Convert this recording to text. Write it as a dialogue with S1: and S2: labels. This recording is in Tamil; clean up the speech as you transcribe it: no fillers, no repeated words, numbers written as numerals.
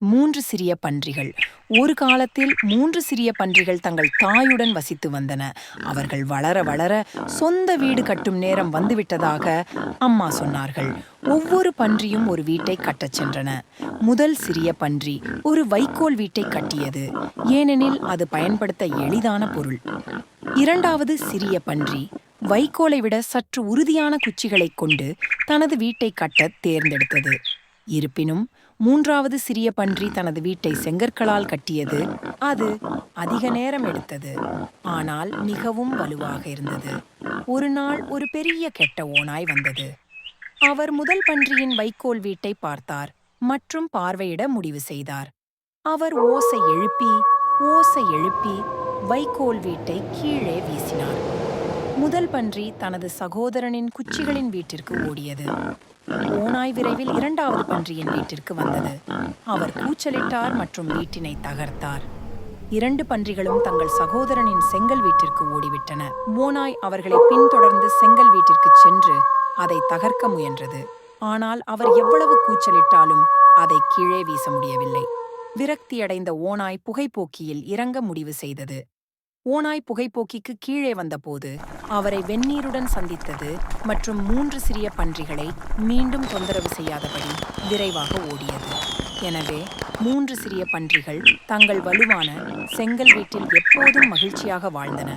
S1: மூன்று சிறிய பன்றிகள். ஒரு காலத்தில் மூன்று சிறிய பன்றிகள் தங்கள் தாயுடன் வசித்து வந்தன. அவர்கள் வளர வளர சொந்த வீடு கட்டும் நேரம் வந்துவிட்டதாக அம்மா சொன்னார்கள். ஒவ்வொரு பன்றியும் ஒரு வீட்டை கட்டச் சென்றன. முதல் சிறிய பன்றி ஒரு வைக்கோல் வீட்டை கட்டியது, ஏனெனில் அது பயன்படுத்த எளிதான பொருள். இரண்டாவது சிறிய பன்றி வைக்கோலை விட சற்று உறுதியான குச்சிகளைக் கொண்டு தனது வீட்டை கட்டத் தேர்ந்தெடுத்தது. இருப்பினும் மூன்றாவது சிறிய பன்றி தனது வீட்டை செங்கற்களால் கட்டியது. அது அதிக நேரம் எடுத்தது, ஆனால் மிகவும் வலுவாக இருந்தது. ஒரு நாள் ஒரு பெரிய கெட்ட ஓநாய் வந்தது. அவர் முதல் பன்றியின் வைக்கோல் வீட்டை பார்த்தார் மற்றும் பார்வையிட முடிவு செய்தார். அவர் ஓசை எழுப்பி வைக்கோல் வீட்டை கீழே வீசினார். முதல் பன்றி தனது சகோதரனின் குச்சிகளின் வீட்டிற்கு ஓடியது. ஓநாய் விரைவில் இரண்டாவது பன்றியின் வீட்டிற்கு வந்தது. அவர் கூச்சலிட்டார் மற்றும் வீட்டினை தகர்த்தார். இரண்டு பன்றிகளும் தங்கள் சகோதரனின் செங்கல் வீட்டிற்கு ஓடிவிட்டன. ஓநாய் அவர்களை பின்தொடர்ந்து செங்கல் வீட்டிற்கு சென்று அதை தகர்க்க முயன்றது. ஆனால் அவர் எவ்வளவு கூச்சலிட்டாலும் அதை கீழே வீச முடியவில்லை. விரக்தியடைந்த ஓநாய் புகைப்போக்கியில் இறங்க முடிவு செய்தது. ஓநாய் புகைப்போக்கிக்கு கீழே வந்தபோது அவரை வெந்நீருடன் சந்தித்தது மற்றும் மூன்று சிறிய பன்றிகளை மீண்டும் தொந்தரவு செய்யாதபடி விரைவாக ஓடியது. எனவே மூன்று சிறிய பன்றிகள் தங்கள் வலுவான செங்கல் வீட்டில் எப்போதும் மகிழ்ச்சியாக வாழ்ந்தன.